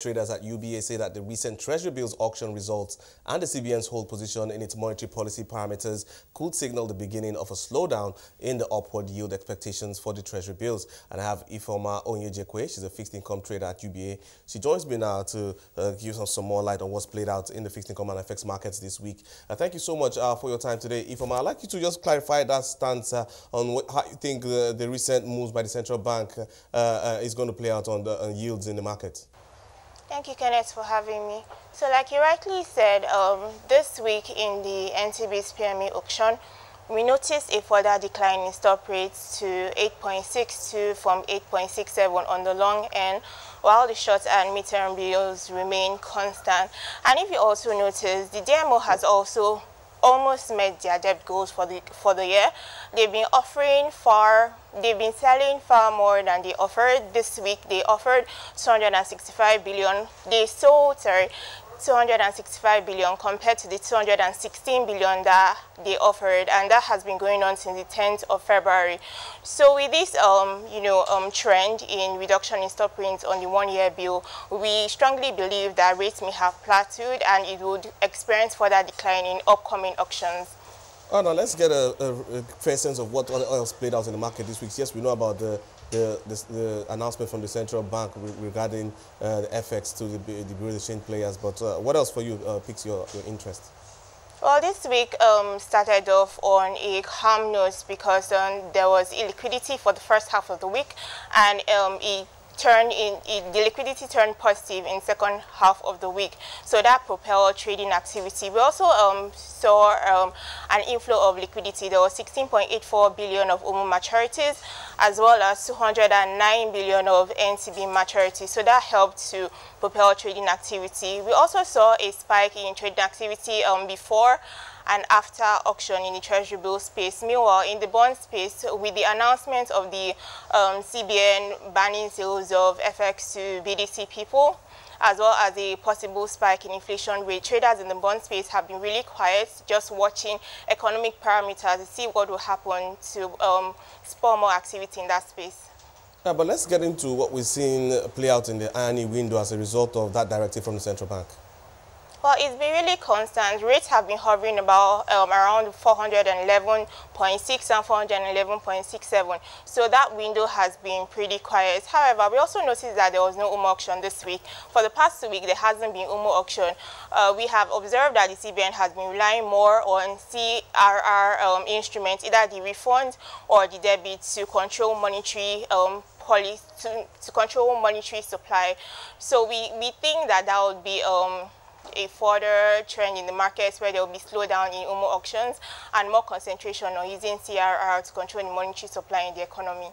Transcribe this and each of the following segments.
Traders at UBA say that the recent Treasury bills auction results and the CBN's hold position in its monetary policy parameters could signal the beginning of a slowdown in the upward yield expectations for the Treasury bills. And I have Ifeoma Onyejekwe. She's a fixed income trader at UBA. She joins me now to give us some more light on what's played out in the fixed income and FX markets this week. Thank you so much for your time today, Ifeoma. I'd like you to just clarify that stance on how you think the recent moves by the central bank is going to play out on the yields in the market. Thank you, Kenneth, for having me. So like you rightly said, this week in the NTB's PMA auction, we noticed a further decline in stop rates to 8.62 from 8.67 on the long end, while the short and midterm bills remain constant. And if you also notice, the DMO has also almost met their debt goals for the year. They've been selling far more than they offered. This week they offered 265 billion. They sold 265 billion compared to the 216 billion that they offered, and that has been going on since the 10th of February. So with this trend in reduction in stop rates on the one-year bill, we strongly believe that rates may have plateaued and it would experience further decline in upcoming auctions. Oh, now let's get a fair sense of what else played out in the market this week. Yes, we know about the announcement from the central bank regarding the FX to the Bureau of Exchange players, but what else for you piques your interest? Well, this week started off on a calm note because there was illiquidity for the first half of the week, and the liquidity turned positive in the second half of the week, so that propelled trading activity. We also saw an inflow of liquidity. There was 16.84 billion of OMO maturities, as well as 209 billion of NCB maturities, so that helped to propel trading activity. We also saw a spike in trading activity before and after auction in the Treasury bill space. Meanwhile, in the bond space, with the announcement of the CBN banning sales of FX to BDC people, as well as a possible spike in inflation rate, traders in the bond space have been really quiet, just watching economic parameters to see what will happen to spur more activity in that space. Yeah, but let's get into what we've seen play out in the INE window as a result of that directive from the central bank. Well, it's been really constant. Rates have been hovering about around 411.6 and 411.67. So that window has been pretty quiet. However, we also noticed that there was no OMO auction this week. For the past 2 weeks, there hasn't been OMO auction. We have observed that the CBN has been relying more on CRR instruments, either the refund or the debit, to control monetary policy, to control monetary supply. So we think that that would be a further trend in the markets where there will be slowdown in OMO auctions and more concentration on using CRR to control the monetary supply in the economy.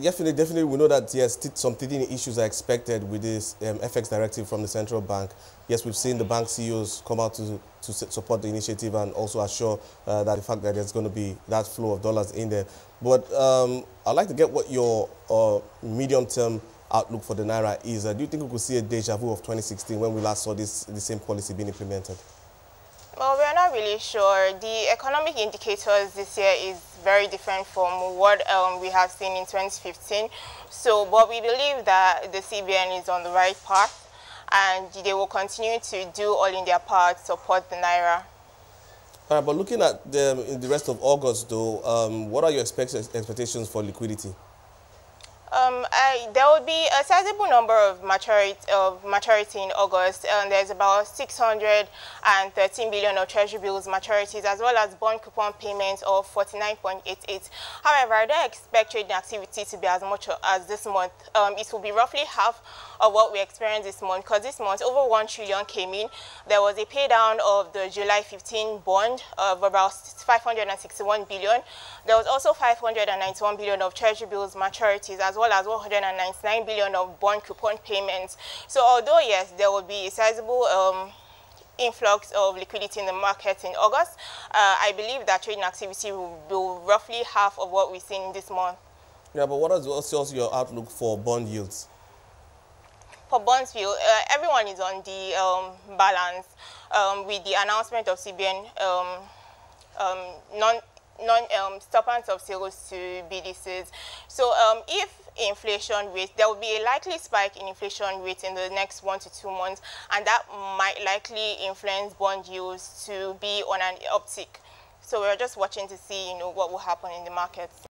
Definitely, we know that yes, some teething issues are expected with this FX directive from the central bank. Yes, we've seen the bank CEOs come out to support the initiative and also assure that the fact that there's going to be that flow of dollars in there. But I'd like to get what your medium-term outlook for the Naira is. Do you think we could see a deja vu of 2016 when we last saw the same policy being implemented? Well, we're not really sure. The economic indicators this year is very different from what we have seen in 2015. So, but we believe that the CBN is on the right path and they will continue to do all in their part to support the Naira. All right, but looking at the rest of August though, what are your expectations for liquidity? There will be a sizable number of maturity in August, and there's about 613 billion of Treasury bills maturities, as well as bond coupon payments of 49.88. However, I don't expect trading activity to be as much as this month. It will be roughly half of what we experienced this month, because this month over 1 trillion came in. There was a pay down of the July 15 bond of about 561 billion. There was also 591 billion of Treasury bills maturities, as well as 199 billion of bond coupon payments. So although yes, there will be a sizable influx of liquidity in the market in August, I believe that trading activity will be roughly half of what we've seen this month. Yeah, but what is also your outlook for bond yields? For bonds yield, everyone is on the balance with the announcement of CBN non-stoppance of sales to BDCs. So if inflation rate. There will be a likely spike in inflation rate in the next 1 to 2 months, and that might likely influence bond yields to be on an uptick. So we're just watching to see, what will happen in the markets.